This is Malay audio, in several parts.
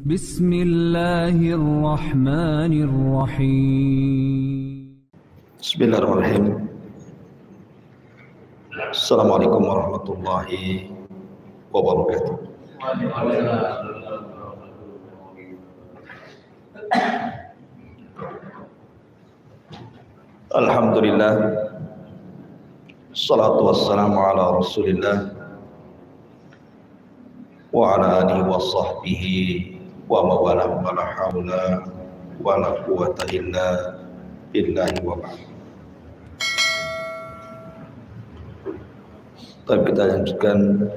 Bismillahirrahmanirrahim. Bismillahirrahmanirrahim. Assalamualaikum warahmatullahi wabarakatuh. Alhamdulillah, salatu wassalamu ala rasulillah wa ala alihi wa sahbihi wa mawalah wa la hawla wa la quwwata illa billahi wa ba'd. Kita lanjutkan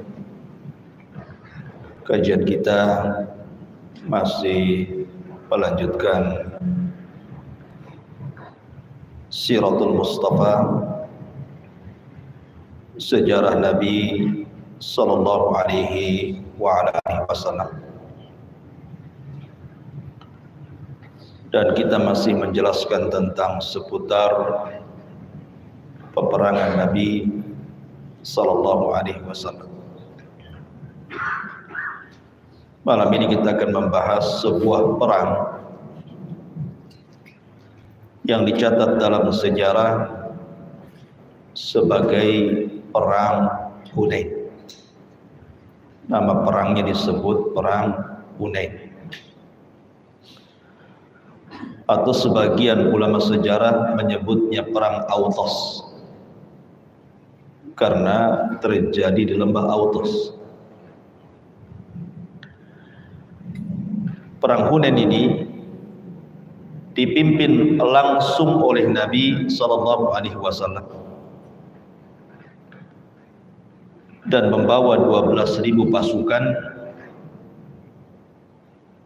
kajian kita, masih melanjutkan Siratul Mustafa, sejarah Nabi sallallahu alaihi wa ala alihi wasallam. Dan kita masih menjelaskan tentang seputar peperangan Nabi sallallahu alaihi wasallam. Malam ini kita akan membahas sebuah perang yang dicatat dalam sejarah sebagai perang Hunain. Nama perangnya disebut perang Hunain. Atau sebagian ulama sejarah menyebutnya perang Autos, karena terjadi di lembah Autos. Perang Hunain ini dipimpin langsung oleh Nabi sallallahu alaihi wasallam dan membawa 12.000 pasukan,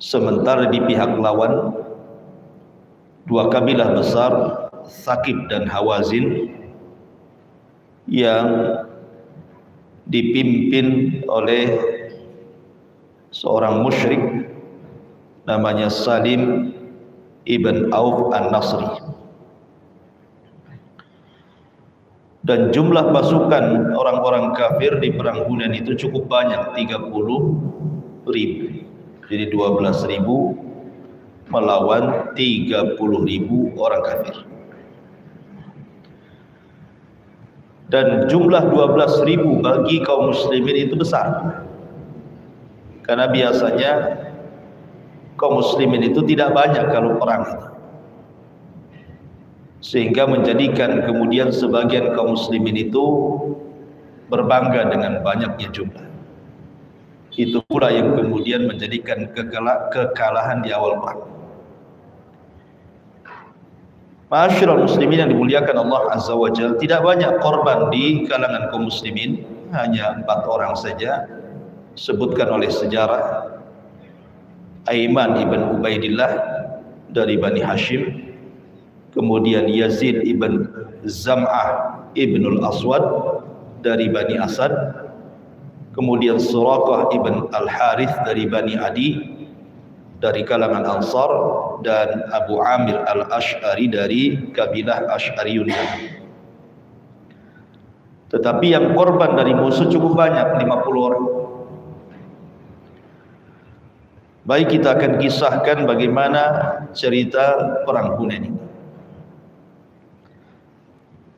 sementara di pihak lawan dua kabilah besar, Thaqif dan Hawazin, yang dipimpin oleh seorang musyrik namanya Salim ibn Auf an-Nasri. Dan jumlah pasukan orang-orang kafir di perang Hunain itu cukup banyak, 30.000. Jadi 12.000 melawan 30.000 orang kafir. Dan jumlah 12.000 bagi kaum muslimin itu besar, karena biasanya kaum muslimin itu tidak banyak kalau perang itu, sehingga menjadikan kemudian sebagian kaum muslimin itu berbangga dengan banyaknya jumlah. Itu pula yang kemudian menjadikan kekalahan di awal perang. Ma'asyiral muslimin yang dimuliakan Allah Azza wa Jalla, tidak banyak korban di kalangan kaum muslimin, hanya 4 orang saja sebutkan oleh sejarah. Aiman ibn Ubaidillah dari Bani Hashim, kemudian Yazid ibn Zam'ah ibn al-Aswad dari Bani Asad, kemudian Suraqah ibn al-Harith dari Bani Adi dari kalangan Ansar, dan Abu Amir al-Ash'ari dari kabilah Ash'ariyun. Tetapi yang korban dari musuh cukup banyak, 50 orang. Baik, kita akan kisahkan bagaimana cerita perang Hunain ini.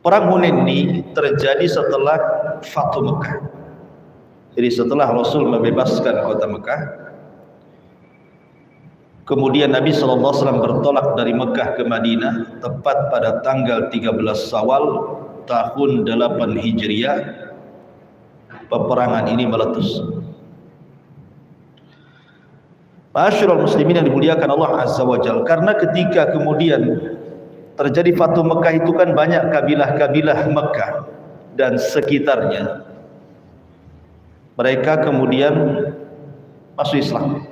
Perang Hunain ini terjadi setelah Fathu Mekah. Jadi setelah Rasul membebaskan kota Mekah, kemudian Nabi SAW bertolak dari Mekah ke Madinah tepat pada tanggal 13 Syawal tahun 8 Hijriah. Peperangan ini meletus. Ma'asyiral muslimin yang dimuliakan Allah Azza wa Jalla, karena ketika kemudian terjadi Fathu Mekah itu kan banyak kabilah-kabilah Mekah dan sekitarnya, mereka kemudian masuk Islam,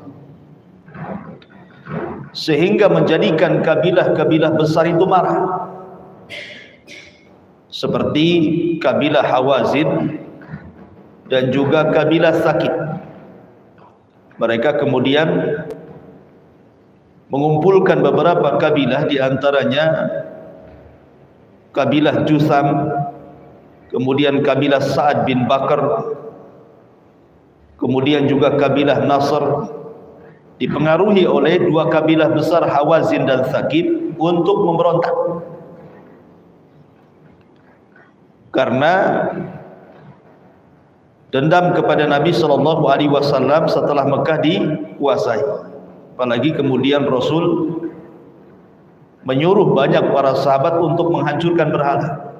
sehingga menjadikan kabilah-kabilah besar itu marah, seperti kabilah Hawazin dan juga kabilah Thaqif. Mereka kemudian mengumpulkan beberapa kabilah, di antaranya kabilah Jusam, kemudian kabilah Sa'ad bin Bakar, kemudian juga kabilah Nasr, dipengaruhi oleh dua kabilah besar Hawazin dan Thaqif untuk memberontak. Karena dendam kepada Nabi SAW setelah Mekah dikuasai. Apalagi kemudian Rasul menyuruh banyak para sahabat untuk menghancurkan berhala,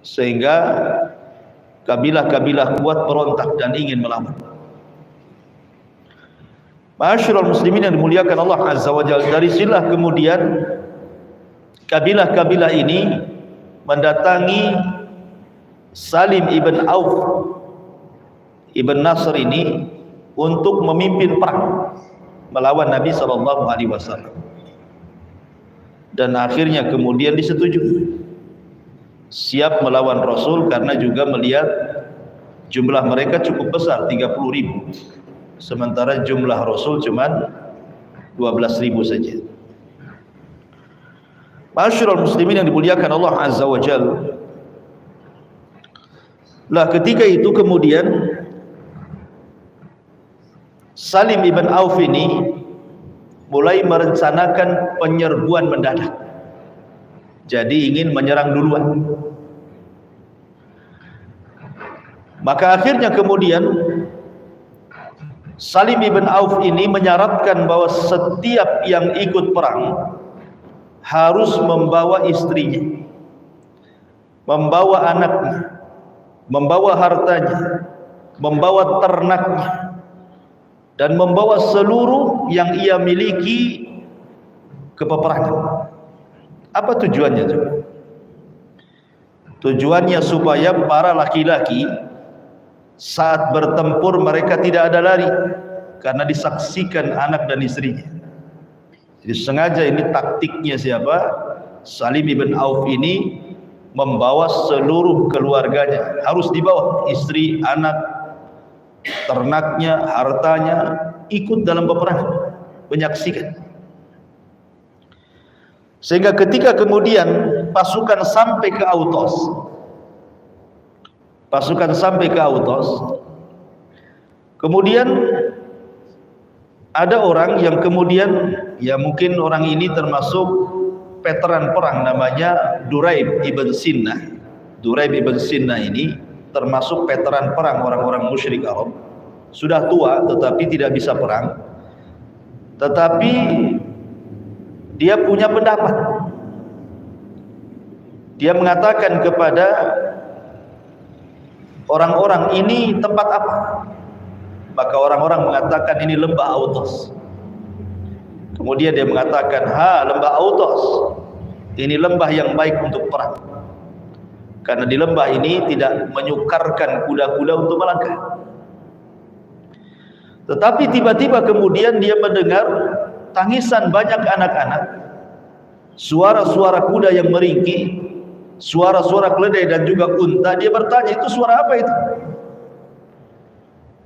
sehingga kabilah-kabilah kuat berontak dan ingin melawan. Ma'asyiral muslimin yang dimuliakan Allah Azza wa Jalla, dari silah kemudian kabilah-kabilah ini mendatangi Salim ibn Auf ibn Nasr ini untuk memimpin perang melawan Nabi SAW. Dan akhirnya kemudian disetujui, siap melawan Rasul karena juga melihat jumlah mereka cukup besar, 30.000, sementara jumlah Rasul cuma 12.000 saja. Ma'asyiral muslimin yang dimuliakan Allah Azza wa Jalla, lah ketika itu kemudian Salim ibn Auf ini mulai merencanakan penyerbuan mendadak. Jadi ingin menyerang duluan. Maka akhirnya kemudian Salim ibn Auf ini menyaratkan bahwa setiap yang ikut perang harus membawa istrinya, membawa anaknya, membawa hartanya, membawa ternaknya, dan membawa seluruh yang ia miliki ke peperangan. Apa tujuannya coba? Tujuannya supaya para laki-laki saat bertempur mereka tidak ada lari, karena disaksikan anak dan istrinya. Jadi sengaja ini taktiknya siapa? Salim ibn Auf ini membawa seluruh keluarganya, harus dibawa, istri, anak, ternaknya, hartanya, ikut dalam peperangan, menyaksikan. Sehingga ketika kemudian pasukan sampai ke Autos, kemudian ada orang yang kemudian, ya mungkin orang ini termasuk veteran perang, namanya Duraib ibn Sinnah. Duraib ibn Sinnah ini termasuk veteran perang orang-orang musyrik Arab, sudah tua tetapi tidak bisa perang, tetapi dia punya pendapat. Dia mengatakan kepada orang-orang, ini tempat apa? Maka orang-orang mengatakan ini lembah Autos. Kemudian dia mengatakan, lembah Autos, ini lembah yang baik untuk perang, karena di lembah ini tidak menyukarkan kuda-kuda untuk melangkah. Tetapi tiba-tiba kemudian dia mendengar tangisan banyak anak-anak, suara-suara kuda yang meringkih, suara-suara keledai dan juga unta. Dia bertanya, itu suara apa itu?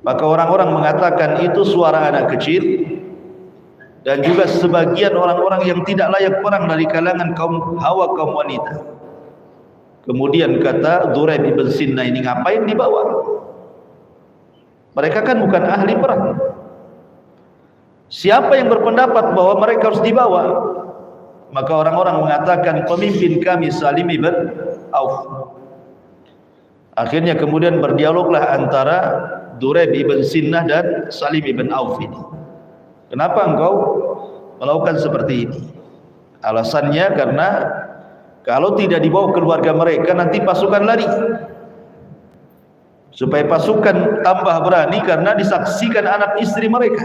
Maka orang-orang mengatakan itu suara anak kecil dan juga sebagian orang-orang yang tidak layak perang dari kalangan kaum Hawa, kaum wanita. Kemudian kata Duraib ibn Sinnah ini, ngapain dibawa? Mereka kan bukan ahli perang. Siapa yang berpendapat bahwa mereka harus dibawa? Maka orang-orang mengatakan pemimpin kami Salim ibn Auf. Akhirnya kemudian berdialoglah antara Duraib ibn Sinnah dan Salim ibn Auf ini. Kenapa engkau melakukan seperti ini? Alasannya karena kalau tidak dibawa keluarga mereka nanti pasukan lari. Supaya pasukan tambah berani karena disaksikan anak istri mereka.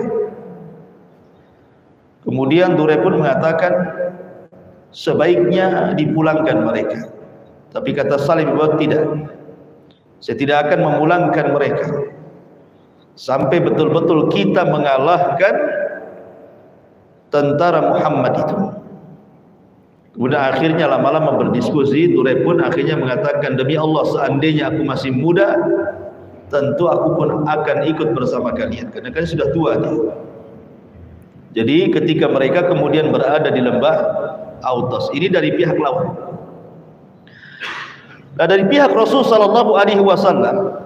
Kemudian Duraib pun mengatakan sebaiknya dipulangkan mereka. Tapi kata Salim ibn Auf, tidak. Saya tidak akan memulangkan mereka sampai betul-betul kita mengalahkan tentara Muhammad itu. Kemudian akhirnya lama-lama berdiskusi, Duraib pun akhirnya mengatakan, demi Allah seandainya aku masih muda, tentu aku pun akan ikut bersama kalian, karena kan sudah tua dia. Jadi ketika mereka kemudian berada di lembah Autos, ini dari pihak lawan. Nah, dari pihak Rasul sallallahu alaihi wasallam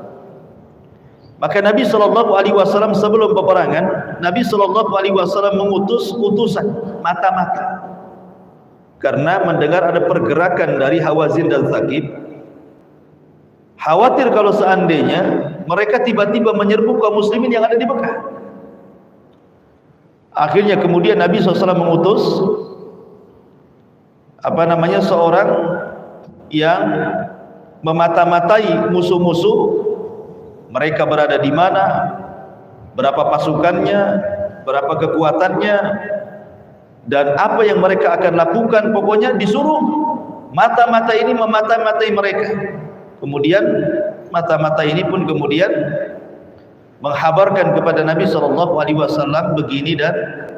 Maka Nabi SAW sebelum peperangan, Nabi SAW mengutus utusan mata-mata, karena mendengar ada pergerakan dari Hawazin dan Thaqif. Khawatir kalau seandainya mereka tiba-tiba menyerbu kaum muslimin yang ada di Mekah. Akhirnya kemudian Nabi SAW mengutus seorang yang memata-matai musuh-musuh, mereka berada di mana, berapa pasukannya, berapa kekuatannya, dan apa yang mereka akan lakukan. Pokoknya disuruh mata-mata ini memata-matai mereka. Kemudian mata-mata ini pun kemudian menghabarkan kepada Nabi SAW begini dan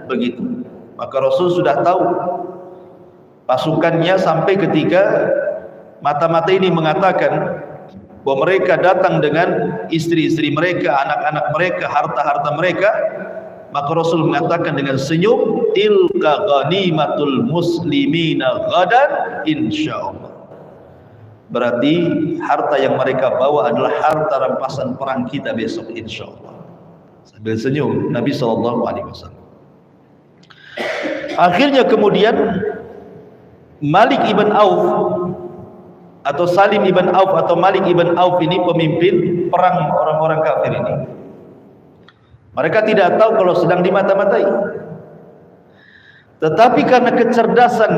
begitu. Maka Rasul sudah tahu pasukannya, sampai ketika mata-mata ini mengatakan bahwa mereka datang dengan istri-istri mereka, anak-anak mereka, harta-harta mereka, maka Rasul mengatakan dengan senyum, tilka ghanimatul muslimina ghadan insyaallah. Berarti harta yang mereka bawa adalah harta rampasan perang kita besok insyaallah. Sambil senyum Nabi SAW. Akhirnya kemudian Malik ibn Auf atau Salim ibn Auf atau Malik ibn Auf ini pemimpin perang orang-orang kafir ini. Mereka tidak tahu kalau sedang dimata-matai. Tetapi karena kecerdasan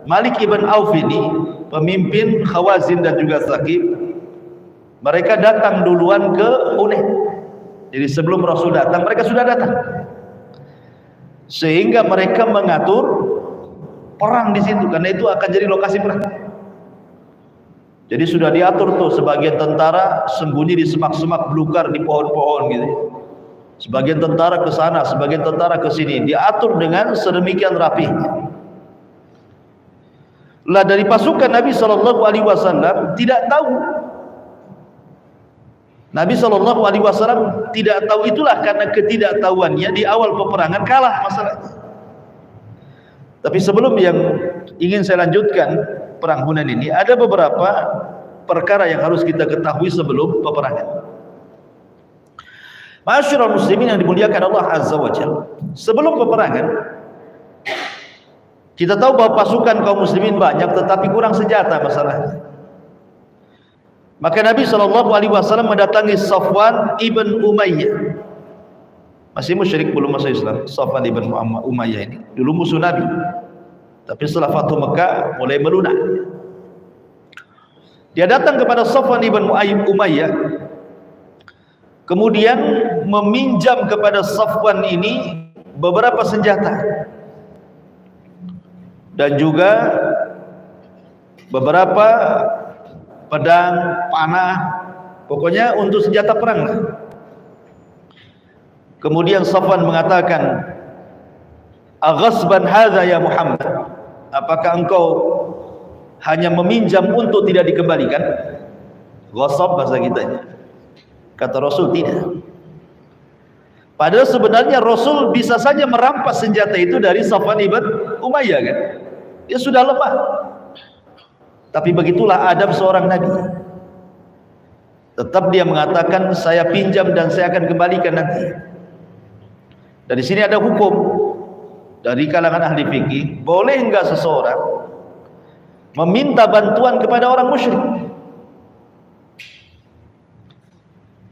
Malik ibn Auf ini, pemimpin Khawazin dan juga Thaqif, mereka datang duluan ke Hunain. Jadi sebelum Rasul datang, mereka sudah datang. Sehingga mereka mengatur perang di situ, karena itu akan jadi lokasi perang. Jadi sudah diatur tuh, sebagian tentara sembunyi di semak-semak belukar di pohon-pohon gitu. Sebagian tentara ke sana, sebagian tentara ke sini, diatur dengan sedemikian rapi. Lah dari pasukan Nabi SAW tidak tahu. Nabi SAW tidak tahu, itulah karena ketidaktahuannya di awal peperangan kalah masalahnya. Tapi sebelum yang ingin saya lanjutkan perang Hunain ini, ada beberapa perkara yang harus kita ketahui sebelum peperangan. Ma'asyiral muslimin yang dimuliakan Allah Azza wa Jalla, sebelum peperangan kita tahu bahwa pasukan kaum muslimin banyak tetapi kurang senjata masalahnya. Maka Nabi SAW mendatangi Safwan ibn Umayyah, masih musyrik belum masuk Islam. Safwan ibn Umayyah ini dulu musuh Nabi, tapi setelah Fathu Mekah mulai melunak. Dia datang kepada Safwan ibn Umayyah, kemudian meminjam kepada Safwan ini beberapa senjata dan juga beberapa pedang, panah, pokoknya untuk senjata perang lah. Kemudian Safwan mengatakan, "Aghasban hadza ya Muhammad?" Apakah engkau hanya meminjam untuk tidak dikembalikan? Ghasab bahasa kitanya. Kata Rasul, tidak. Padahal sebenarnya Rasul bisa saja merampas senjata itu dari Safwan ibn Umayyah kan. Dia sudah lemah. Tapi begitulah adab seorang Nabi. Tetap dia mengatakan, saya pinjam dan saya akan kembalikan nanti. Dari sini ada hukum dari kalangan ahli fikih, boleh enggak seseorang meminta bantuan kepada orang musyrik?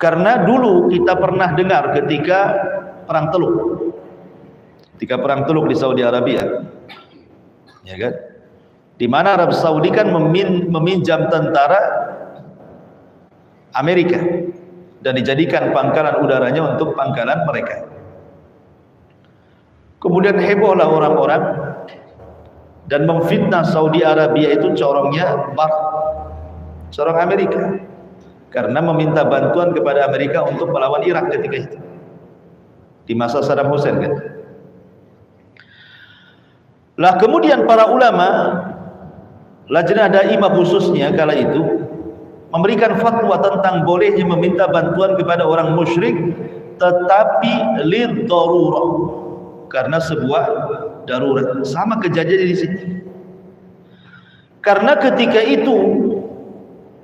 Karena dulu kita pernah dengar ketika perang Teluk, di Saudi Arabia, ya kan, di mana Arab Saudi kan meminjam tentara Amerika dan dijadikan pangkalan udaranya untuk pangkalan mereka. Kemudian hebohlah orang-orang dan memfitnah Saudi Arabia itu corongnya corong Amerika, karena meminta bantuan kepada Amerika untuk melawan Irak ketika itu, di masa Saddam Hussein kan. Lah kemudian para ulama, lajnah daimah khususnya kala itu, memberikan fatwa tentang bolehnya meminta bantuan kepada orang musyrik, tetapi lid darurah, karena sebuah darurat. Sama kejadian di sini. Karena ketika itu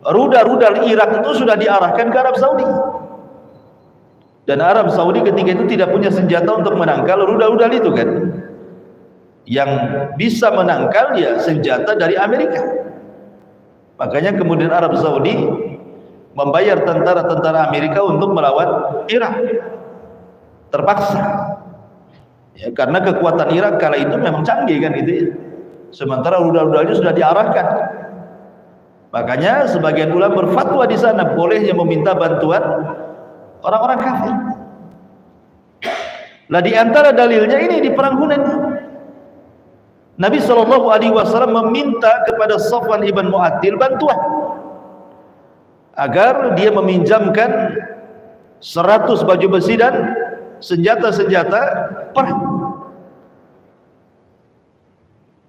rudal-rudal Irak itu sudah diarahkan ke Arab Saudi. Dan Arab Saudi ketika itu tidak punya senjata untuk menangkal rudal-rudal itu kan. Yang bisa menangkal ya senjata dari Amerika. Makanya kemudian Arab Saudi membayar tentara-tentara Amerika untuk melawan Irak. Terpaksa. Ya, karena kekuatan Irak kala itu memang canggih kan gitu ya. Sementara rudal-rudalnya sudah diarahkan. Makanya sebagian ulama berfatwa di sana bolehnya meminta bantuan orang-orang kafir. Lah di antara dalilnya ini di perang Hunain. Nabi SAW meminta kepada Safwan ibn Mu'attil bantuan agar dia meminjamkan 100 baju besi dan senjata-senjata perang.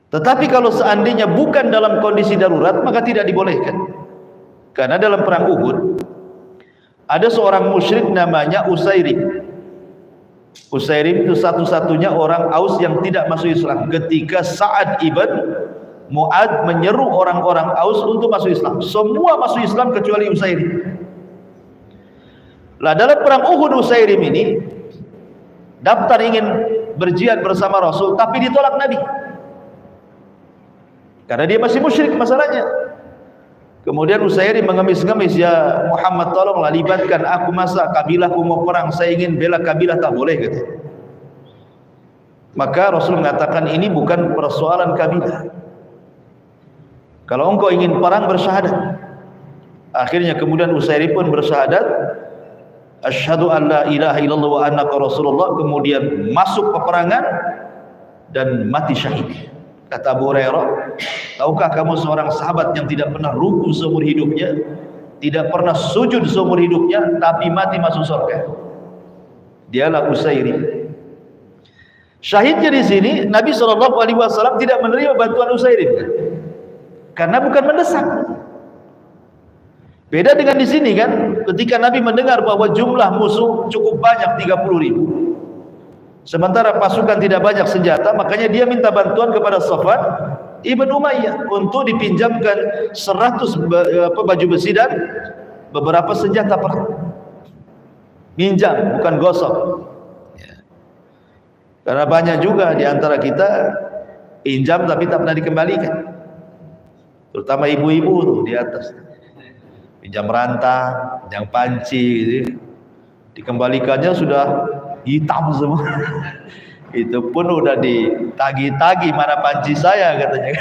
Tetapi kalau seandainya bukan dalam kondisi darurat maka tidak dibolehkan. Karena dalam perang Uhud ada seorang musyrik namanya Usairim. Usairim itu satu-satunya orang Aus yang tidak masuk Islam ketika Sa'ad ibn Mu'ad menyeru orang-orang Aus untuk masuk Islam. Semua masuk Islam kecuali Usairim. Lah dalam perang Uhud Usairim ini daftar ingin berjihad bersama Rasul tapi ditolak Nabi. Karena dia masih musyrik masalahnya. Kemudian Usairim mengemis-ngemis, ya Muhammad tolonglah libatkan aku, masa kabilahku mau perang, saya ingin bela kabilah, tak boleh gitu. Maka Rasul mengatakan ini bukan persoalan kabilah. Kalau engkau ingin perang bersyahadat. Akhirnya kemudian Usairim pun bersyahadat, asyhadu an la ilaha illallah wa annaka rasulullah, kemudian masuk peperangan dan mati syahid. Kata Abu Hurairah, tahukah kamu seorang sahabat yang tidak pernah ruku seumur hidupnya, tidak pernah sujud seumur hidupnya, tapi mati masuk surga? Dialah Usairim. Syahidnya di sini Nabi SAW tidak menerima bantuan Usairim karena bukan mendesak. Beda dengan di sini kan, ketika Nabi mendengar bahwa jumlah musuh cukup banyak 30.000. Sementara pasukan tidak banyak senjata, makanya dia minta bantuan kepada Safwan ibn Umayyah untuk dipinjamkan 100 baju besi dan beberapa senjata perang. Minjam, bukan gosok. Karena banyak juga di antara kita pinjam tapi tak pernah dikembalikan. Terutama ibu-ibu tuh di atas. Pinjam rantang, pinjam panci gitu. Dikembalikannya sudah hitam semua. Itu pun udah ditagi-tagi, mana panci saya katanya.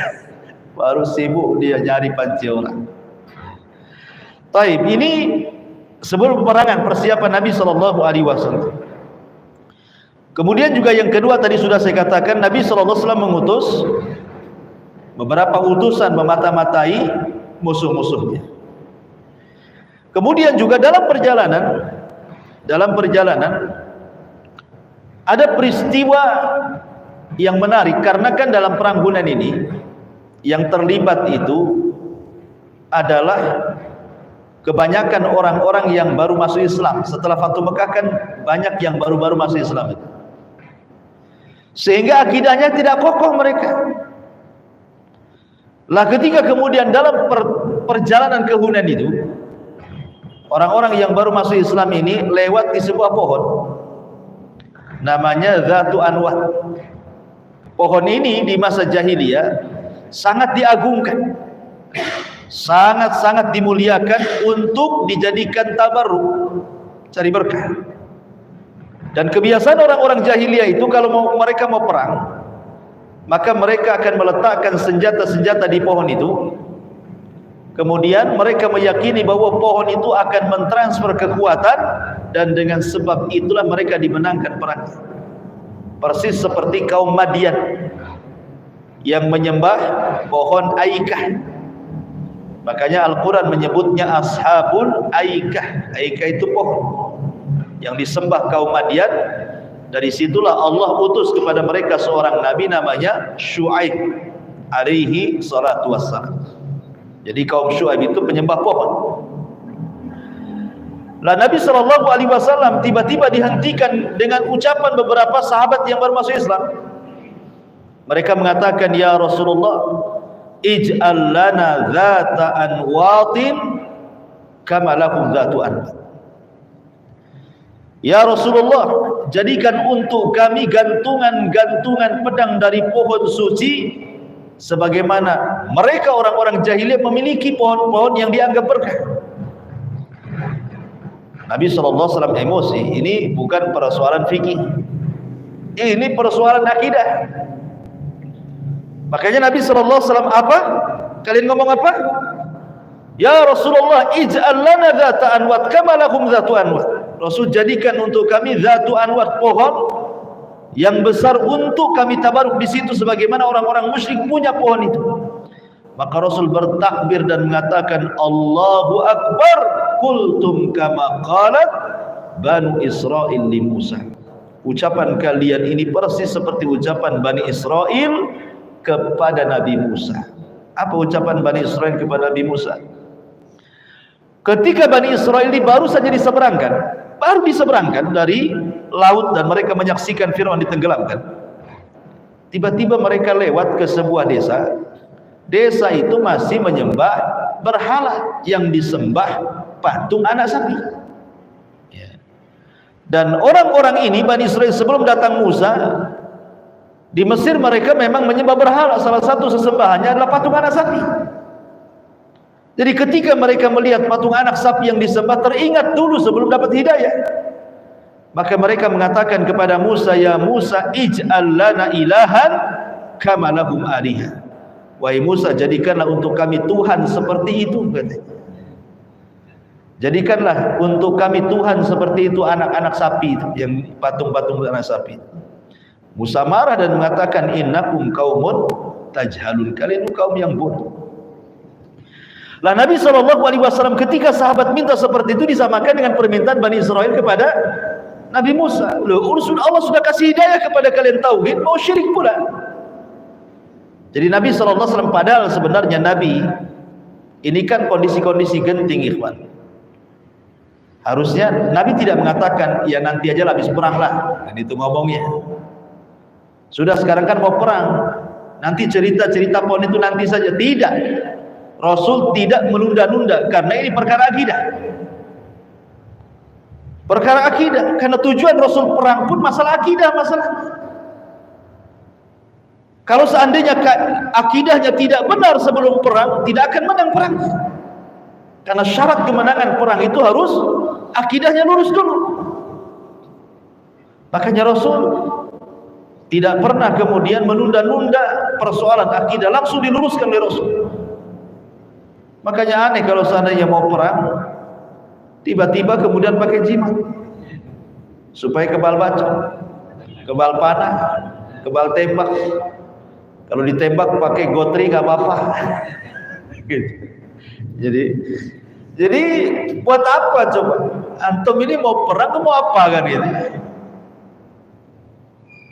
Baru sibuk dia nyari panci orang. Taib, ini sebelum peperangan, persiapan Nabi SAW. Kemudian juga yang kedua tadi sudah saya katakan, Nabi SAW mengutus beberapa utusan memata-matai musuh-musuhnya. Kemudian juga dalam perjalanan ada peristiwa yang menarik, karena kan dalam perang Hunain ini yang terlibat itu adalah kebanyakan orang-orang yang baru masuk Islam. Setelah Fathu Mekah kan banyak yang baru-baru masuk Islam itu. Sehingga akidahnya tidak kokoh mereka. Lah ketika kemudian dalam perjalanan ke Hunain itu, orang-orang yang baru masuk Islam ini lewat di sebuah pohon namanya Zatu Anwat. Pohon ini di masa jahiliyah sangat diagungkan, sangat-sangat dimuliakan untuk dijadikan tabarruk, cari berkah. Dan kebiasaan orang-orang jahiliyah itu kalau mereka mau perang, maka mereka akan meletakkan senjata-senjata di pohon itu. Kemudian mereka meyakini bahwa pohon itu akan mentransfer kekuatan, dan dengan sebab itulah mereka dimenangkan perang. Persis seperti kaum Madian yang menyembah pohon Aikah. Makanya Al-Quran menyebutnya Ashabul Aikah. Aikah itu pohon yang disembah kaum Madian. Dari situlah Allah utus kepada mereka seorang nabi namanya Syuaib alaihi salatu wassalam. Jadi kaum Syuaib itu penyembah pohon. Lah Nabi SAW tiba-tiba dihentikan dengan ucapan beberapa sahabat yang baru masuk Islam. Mereka mengatakan, ya Rasulullah, ij'al lana dhata anwatin kama lahum dhatu anwat. Ya Rasulullah, jadikan untuk kami gantungan-gantungan pedang dari pohon suci sebagaimana mereka orang-orang jahiliyah memiliki pohon-pohon yang dianggap berkah. Nabi SAW emosi. Ini bukan persoalan fikih, ini persoalan akidah. Makanya Nabi SAW apa? Kalian ngomong apa? Ya Rasulullah, ij'al lana dhata anwat kama lahum dhatu anwat. Rasul, jadikan untuk kami dhatu anwat, pohon yang besar untuk kami tabaruk di situ sebagaimana orang-orang musyrik punya pohon itu. Maka Rasul bertakbir dan mengatakan, Allahu Akbar, qultum kama qalat Banu Israil li Musa. Ucapan kalian ini persis seperti ucapan Bani Israel kepada Nabi Musa. Apa ucapan Bani Israel kepada Nabi Musa? Ketika Bani Israel ini baru saja diseberangkan dari laut dan mereka menyaksikan Fir'aun ditenggelamkan. Tiba-tiba mereka lewat ke sebuah desa. Desa itu masih menyembah berhala, yang disembah patung anak sapi. Dan orang-orang ini, Bani Israel, sebelum datang Musa, di Mesir mereka memang menyembah berhala. Salah satu sesembahannya adalah patung anak sapi. Jadi ketika mereka melihat patung anak sapi yang disembah, teringat dulu sebelum dapat hidayah. Maka mereka mengatakan kepada Musa, ya Musa, ij'al lana ilahan kama lahum alihah. Wahai Musa, jadikanlah untuk kami Tuhan seperti itu, katanya. Jadikanlah untuk kami Tuhan seperti itu anak-anak sapi itu, yang patung-patung anak sapi. Musa marah dan mengatakan, innakum qaumun tajhalun, kalian kaum yang bodoh. Lah Nabi SAW ketika sahabat minta seperti itu disamakan dengan permintaan Bani Israel kepada Nabi Musa. Loh, urusan Allah sudah kasih hidayah kepada kalian tauhid, mau syirik pula. Jadi Nabi SAW, padahal sebenarnya Nabi ini kan kondisi-kondisi genting, ikhwan. Harusnya Nabi tidak mengatakan, ya nanti aja habis perang lah, dan itu ngomongnya. Sudah sekarang kan mau perang, nanti cerita-cerita pohon itu nanti saja. Tidak, Rasul tidak menunda-nunda, karena ini perkara akidah. Perkara akidah, karena tujuan Rasul perang pun masalah akidah, masalah. Kalau seandainya akidahnya tidak benar sebelum perang, tidak akan menang perang. Karena syarat kemenangan perang itu harus akidahnya lurus dulu. Makanya Rasul tidak pernah kemudian menunda-nunda persoalan akidah, langsung diluruskan oleh Rasul. Makanya aneh kalau seandainya mau perang, tiba-tiba kemudian pakai jimat supaya kebal bacok, kebal panah, kebal tembak. Kalau ditembak pakai gotri nggak apa-apa. Jadi buat apa coba? Antum ini mau perang, mau apa kan gitu?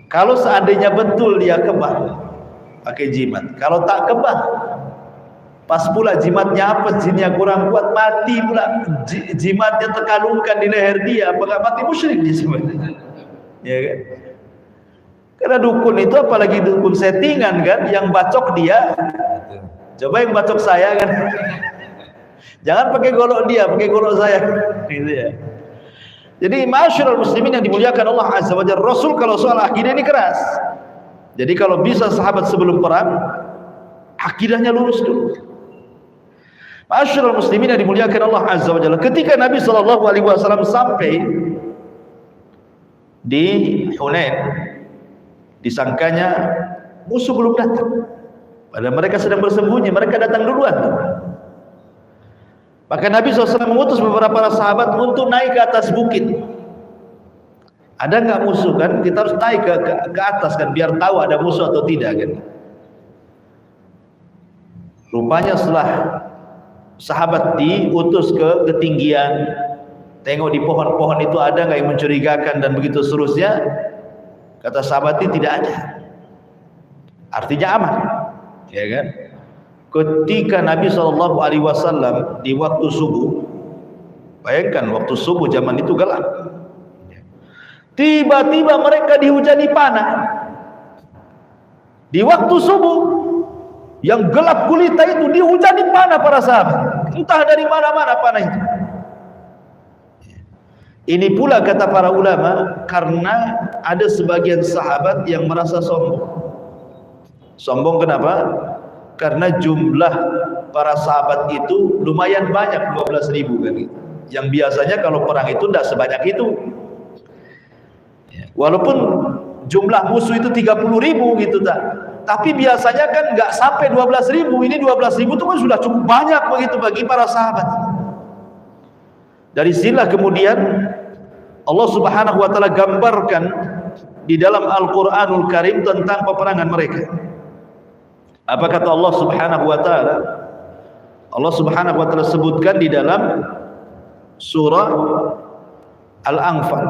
Kalau seandainya betul dia kebal, pakai jimat. Kalau tak kebal, pas pula jimatnya apa? Jinnya kurang kuat, mati pula. Jimatnya terkalungkan di leher dia, apakah mati musyrik dia sebenarnya? Ya kan? Karena dukun itu apalagi dukun settingan kan, yang bacok dia. Coba yang bacok saya kan. Jangan pakai golok dia, pakai golok saya. Gitu ya. Jadi ma'asyiral muslimin yang dimuliakan Allah Azza wa Jalla, Rasul kalau soal akidah ini keras. Jadi kalau bisa sahabat sebelum perang, akidahnya lurus dulu. Ma'asyiral muslimin yang dimuliakan Allah Azza wa Jalla, ketika Nabi SAW sampai di Hunain, disangkanya musuh belum datang, padahal mereka sedang bersembunyi, mereka datang duluan. Maka Nabi SAW mengutus beberapa sahabat untuk naik ke atas bukit. Ada nggak musuh kan? Kita harus naik ke atas kan, biar tahu ada musuh atau tidak kan. Rupanya setelah sahabat diutus ke ketinggian, tengok di pohon-pohon itu ada nggak yang mencurigakan dan begitu seterusnya. Kata sahabat ini tidak ada, artinya aman, ya kan? Ketika Nabi SAW di waktu subuh, bayangkan waktu subuh zaman itu gelap, tiba-tiba mereka dihujani panah. Di waktu subuh yang gelap gulita itu dihujani panah para sahabat, entah dari mana-mana panah itu. Ini pula kata para ulama, karena ada sebagian sahabat yang merasa sombong. Sombong kenapa? Karena jumlah para sahabat itu lumayan banyak, 12.000 kan gitu. Yang biasanya kalau perang itu tidak sebanyak itu. Walaupun jumlah musuh itu 30.000 gitu tak. Tapi biasanya kan nggak sampai 12.000. Ini 12.000 itu kan sudah cukup banyak begitu bagi para sahabat. Dari sinilah kemudian Allah Subhanahu wa taala gambarkan di dalam Al-Qur'anul Karim tentang peperangan mereka. Apa kata Allah Subhanahu wa taala? Allah Subhanahu wa taala sebutkan di dalam surah Al-Anfal.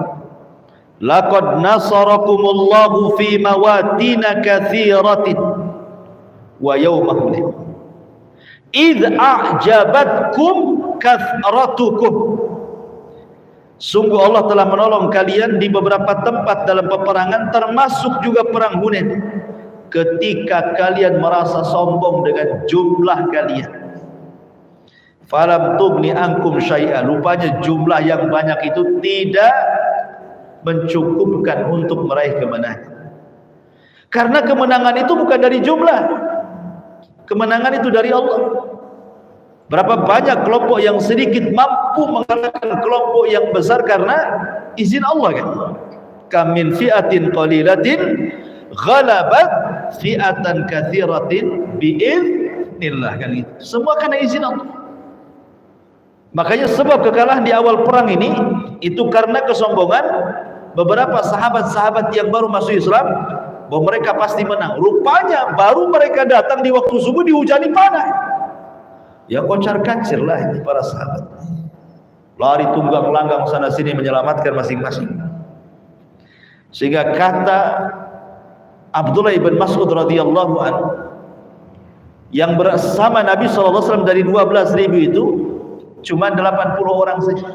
Laqad nasarakumullahu fi mawatina katsiratin wa yawma hunain idz a'jabatkum kathratukum. Sungguh Allah telah menolong kalian di beberapa tempat dalam peperangan, termasuk juga perang Hunain, ketika kalian merasa sombong dengan jumlah kalian. Falam tughni ankum syai'a, rupanya jumlah yang banyak itu tidak mencukupkan untuk meraih kemenangan. Karena kemenangan itu bukan dari jumlah, kemenangan itu dari Allah. Berapa banyak kelompok yang sedikit mampu mengalahkan kelompok yang besar karena izin Allah kan. Kam min fi'atin qalilatin ghalabat fi'atan katsiratin bi'iznillah kan gitu. Semua karena izin Allah. Makanya sebab kekalahan di awal perang ini itu karena kesombongan beberapa sahabat-sahabat yang baru masuk Islam, bahwa mereka pasti menang. Rupanya baru mereka datang di waktu subuh dihujani panah. Ya kocar kacir lah ini para sahabat, lari tunggang langgang sana sini menyelamatkan masing-masing. Sehingga kata Abdullah ibn Mas'ud radhiyallahu anhu, yang bersama Nabi SAW dari 12.000 itu cuma 80 orang saja.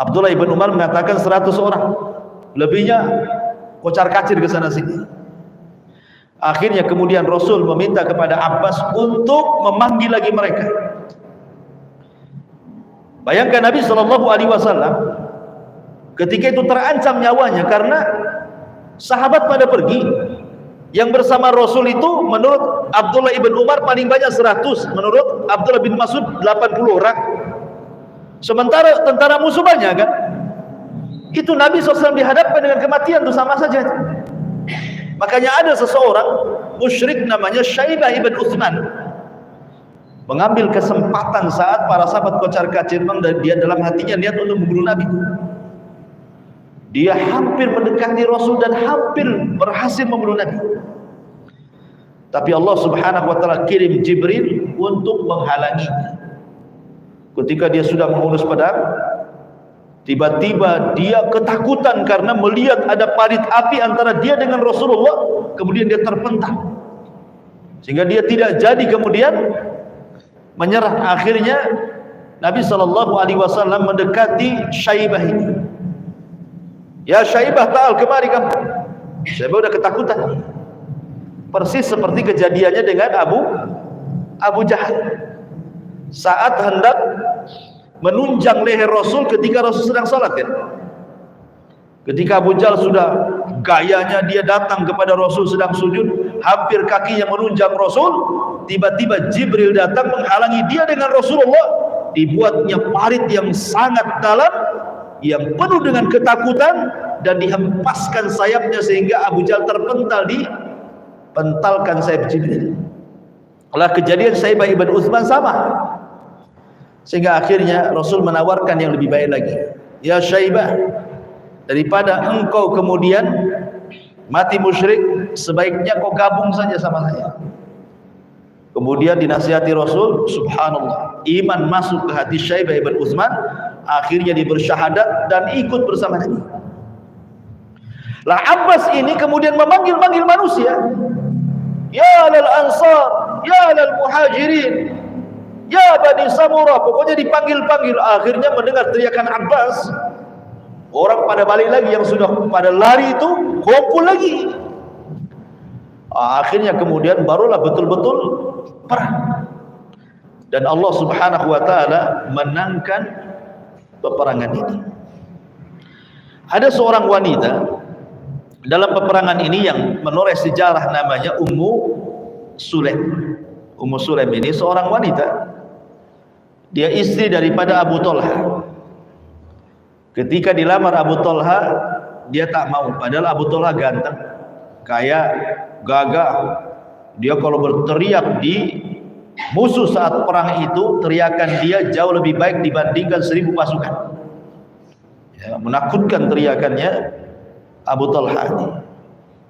Abdullah ibn Umar mengatakan 100 orang, lebihnya kocar kacir ke sana sini. Akhirnya kemudian Rasul meminta kepada Abbas untuk memanggil lagi mereka. Bayangkan Nabi SAW ketika itu terancam nyawanya karena sahabat pada pergi. Yang bersama Rasul itu menurut Abdullah ibn Umar paling banyak 100, menurut Abdullah bin Mas'ud 80 orang. Sementara tentara musuh banyak kan. Itu Nabi SAW dihadapkan dengan kematian itu sama saja. Makanya ada seseorang musyrik namanya Syaibah ibn Utsman mengambil kesempatan saat para sahabat kocar kacir, dan dia dalam hatinya niat untuk membunuh Nabi. Dia hampir mendekati Rasul dan hampir berhasil membunuh Nabi. Tapi Allah Subhanahu wa taala kirim Jibril untuk menghalanginya. Ketika dia sudah menghunus pedang, tiba-tiba dia ketakutan karena melihat ada parit api antara dia dengan Rasulullah. Kemudian dia terpental, sehingga dia tidak jadi kemudian menyerah. Akhirnya Nabi SAW mendekati Syaibah ini. Ya Syaibah, ta'al, kemari kamu. Syaibah sudah ketakutan, persis seperti kejadiannya dengan Abu Jahal saat hendak menunjang leher Rasul ketika Rasul sedang salat kan. Ketika Abu Jahal sudah gayanya dia datang kepada Rasul sedang sujud, hampir kakinya menunjang Rasul, tiba-tiba Jibril datang menghalangi dia dengan Rasulullah. Dibuatnya parit yang sangat dalam, yang penuh dengan ketakutan, dan dihempaskan sayapnya sehingga Abu Jahal terpental, dipentalkan sayap Jibril. Lah kejadian Syaibah ibn Utsman sama. Sehingga akhirnya Rasul menawarkan yang lebih baik lagi. Ya Syaibah, daripada engkau kemudian mati musyrik, sebaiknya kau gabung saja sama saya. Kemudian dinasihati Rasul, subhanallah, iman masuk ke hati Syaibah ibn Utsman. Akhirnya dia bersyahadat dan ikut bersama Nabi. Lah Abbas ini kemudian memanggil-manggil manusia. Ya lal ansar, ya lal muhajirin, ya Bani Samurah, pokoknya dipanggil-panggil. Akhirnya mendengar teriakan Abbas, orang pada balik lagi, yang sudah pada lari itu kumpul lagi. Akhirnya kemudian barulah betul-betul perang. Dan Allah Subhanahu wa taala menangkan peperangan ini. Ada seorang wanita dalam peperangan ini yang menoreh sejarah, namanya Ummu Sulaim. Ummu Sulaim ini seorang wanita, dia istri daripada Abu Talha. Ketika dilamar Abu Talha, dia tak mau, padahal Abu Talha ganteng, kaya, gagah. Dia kalau berteriak di musuh saat perang itu, teriakan dia jauh lebih baik dibandingkan 1000 pasukan. Ya, menakutkan teriakannya Abu Talha ini.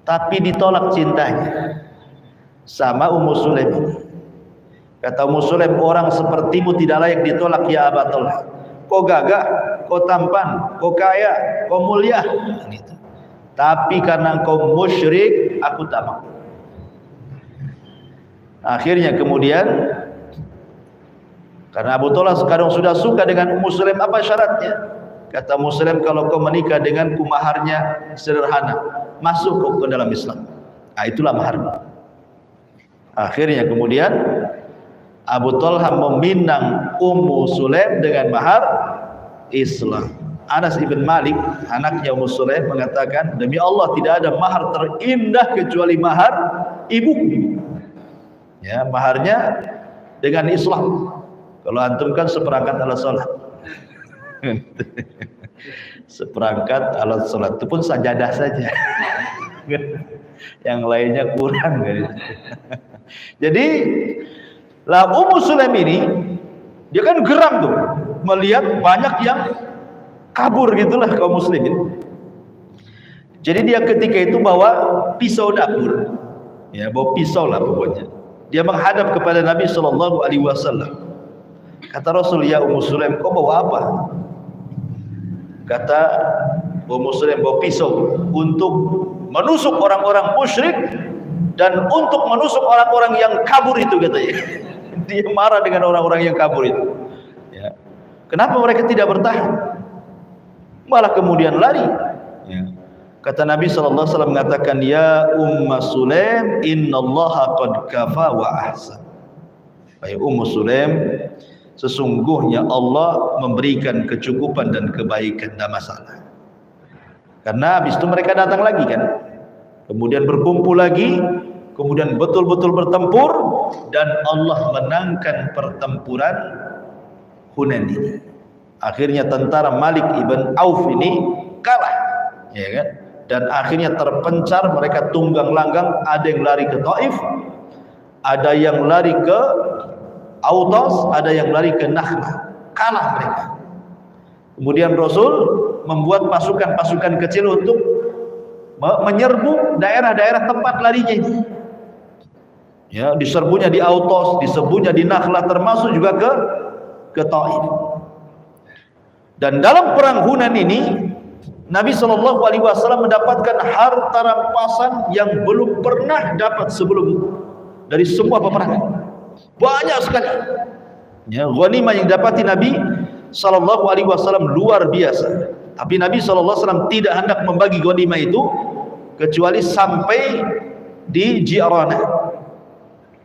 Tapi ditolak cintanya sama Ummu Sulaim ini. Kata Ummu Sulaim, orang sepertimu tidak layak ditolak ya Abu Talha. Kau gagah, kau tampan, kau kaya, kau mulia, gitu. Tapi karena kau musyrik, aku tak mau. Akhirnya kemudian, karena Abu Talha sekarang sudah suka dengan Ummu Sulaim, apa syaratnya? Kata Ummu Sulaim, kalau kau menikah denganku maharnya sederhana, masuk kau ke dalam Islam. Nah, itulah maharnya. Akhirnya kemudian Abu Talha meminang Ummu Sulaim dengan mahar Islam. Anas ibn Malik, anaknya Ummu Sulaim, mengatakan, demi Allah tidak ada mahar terindah kecuali mahar ibuku. Ya, maharnya dengan Islam. Kalau antum kan seperangkat alat salat. Seperangkat alat salat itu pun sajadah saja. Yang lainnya kurang. Jadi lah Ummu Sulaim ini, dia kan geram tuh melihat banyak yang kabur gitulah kaum muslimin. Jadi dia ketika itu bawa pisau dapur, ya bawa pisau lah pokoknya. Dia menghadap kepada Nabi Shallallahu Alaihi Wasallam. Kata Rasul, ya Ummu Sulaim, kau bawa apa? Kata Ummu Sulaim, bawa pisau untuk menusuk orang-orang musyrik dan untuk menusuk orang-orang yang kabur itu, katanya. Dia marah dengan orang-orang yang kabur itu. Ya. Kenapa mereka tidak bertahan? Malah kemudian lari. Ya. Kata Nabi SAW mengatakan, ya Ummu Sulaim, innallaha qad kafa wa ahsan. Baik Ummu Sulaim, sesungguhnya Allah memberikan kecukupan dan kebaikan, tidak masalah. Karena habis itu mereka datang lagi kan, kemudian berkumpul lagi, kemudian betul-betul bertempur, dan Allah menangkan pertempuran Hunain ini. Akhirnya tentara Malik ibn Auf ini kalah, ya kan? Dan akhirnya terpencar, mereka tunggang langgang, ada yang lari ke Taif, ada yang lari ke Autas, ada yang lari ke Nakhlah. Kalah mereka. Kemudian Rasul membuat pasukan-pasukan kecil untuk menyerbu daerah-daerah tempat larinya ini. Ya, diserbunya di Autas, diserbunya di Nakhlah, termasuk juga ke Taif. Dan dalam perang Hunain ini, Nabi SAW mendapatkan harta rampasan yang belum pernah dapat sebelum dari semua peperangan. Banyak sekali. Ya, ghanimah yang dapati Nabi SAW luar biasa. Tapi Nabi SAW tidak hendak membagi ghanimah itu kecuali sampai di Ji'ranah.